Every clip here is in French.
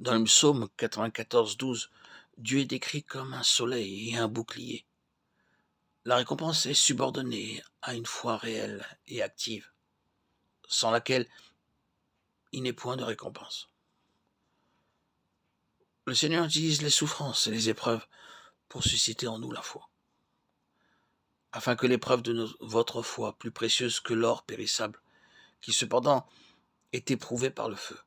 Dans le psaume 94:12, Dieu est décrit comme un soleil et un bouclier. La récompense est subordonnée à une foi réelle et active, sans laquelle il n'est point de récompense. Le Seigneur utilise les souffrances et les épreuves pour susciter en nous la foi, afin que l'épreuve de votre foi, plus précieuse que l'or périssable, qui cependant est éprouvé par le feu,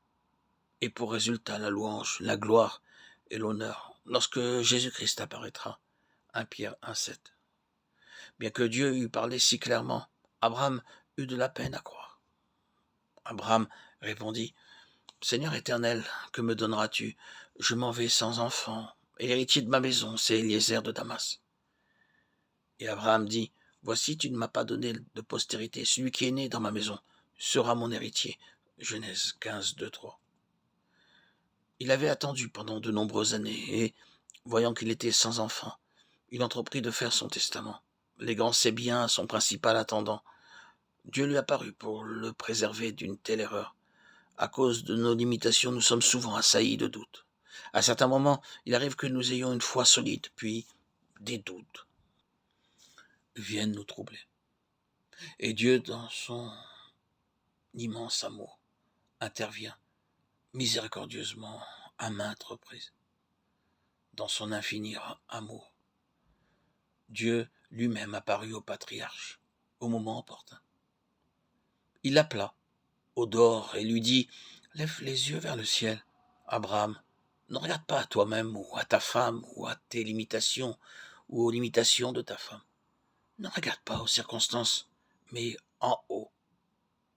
ait pour résultat la louange, la gloire et l'honneur lorsque Jésus-Christ apparaîtra. 1 Pierre 1,7. Bien que Dieu eût parlé si clairement, Abraham eut de la peine à croire. Abraham répondit, Seigneur éternel, que me donneras-tu? Je m'en vais sans enfant, et l'héritier de ma maison, c'est Eliezer de Damas. Et Abraham dit, Voici, tu ne m'as pas donné de postérité. Celui qui est né dans ma maison sera mon héritier. Genèse 15, 2, 3. Il avait attendu pendant de nombreuses années, et, voyant qu'il était sans enfant, il entreprit de faire son testament, léguant ses biens à son principal attendant. Dieu lui apparut pour le préserver d'une telle erreur. À cause de nos limitations, nous sommes souvent assaillis de doutes. À certains moments, il arrive que nous ayons une foi solide, puis des doutes viennent nous troubler. Et Dieu, dans son immense amour, intervient miséricordieusement à maintes reprises. Dans son infini amour, Dieu lui-même apparut au patriarche au moment opportun. Il l'appela au dehors et lui dit « Lève les yeux vers le ciel, Abraham. Ne regarde pas à toi-même ou à ta femme ou à tes limitations ou aux limitations de ta femme. Ne regarde pas aux circonstances, mais en haut.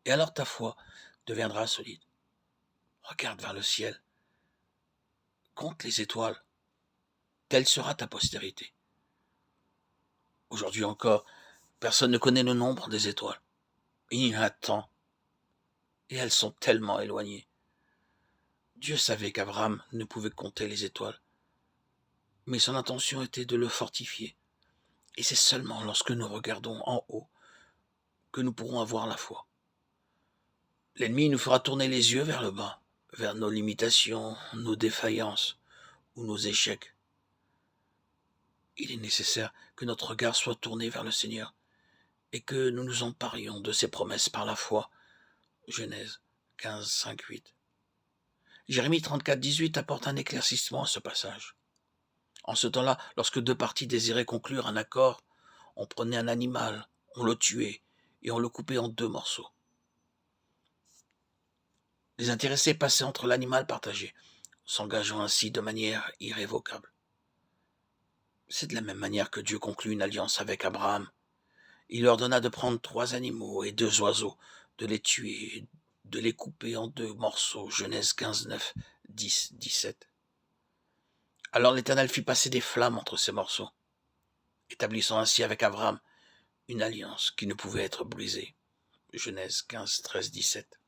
Et alors ta foi deviendra solide. Regarde vers le ciel. Compte les étoiles. Telle sera ta postérité. » Aujourd'hui encore, personne ne connaît le nombre des étoiles. Il y en a tant. Et elles sont tellement éloignées. Dieu savait qu'Abraham ne pouvait compter les étoiles. Mais son intention était de le fortifier. Et c'est seulement lorsque nous regardons en haut que nous pourrons avoir la foi. L'ennemi nous fera tourner les yeux vers le bas, vers nos limitations, nos défaillances ou nos échecs. Il est nécessaire que notre regard soit tourné vers le Seigneur et que nous nous emparions de ses promesses par la foi. Genèse 15, 5, 8. Jérémie 34, 18 apporte un éclaircissement à ce passage. En ce temps-là, lorsque deux parties désiraient conclure un accord, on prenait un animal, on le tuait et on le coupait en deux morceaux. Les intéressés passaient entre l'animal partagé, s'engageant ainsi de manière irrévocable. C'est de la même manière que Dieu conclut une alliance avec Abraham. Il leur donna de prendre 3 animaux et 2 oiseaux, de les tuer, de les couper en deux morceaux. Genèse 15, 9, 10, 17. Alors l'Éternel fit passer des flammes entre ces morceaux, établissant ainsi avec Abraham une alliance qui ne pouvait être brisée. Genèse 15, 13, 17.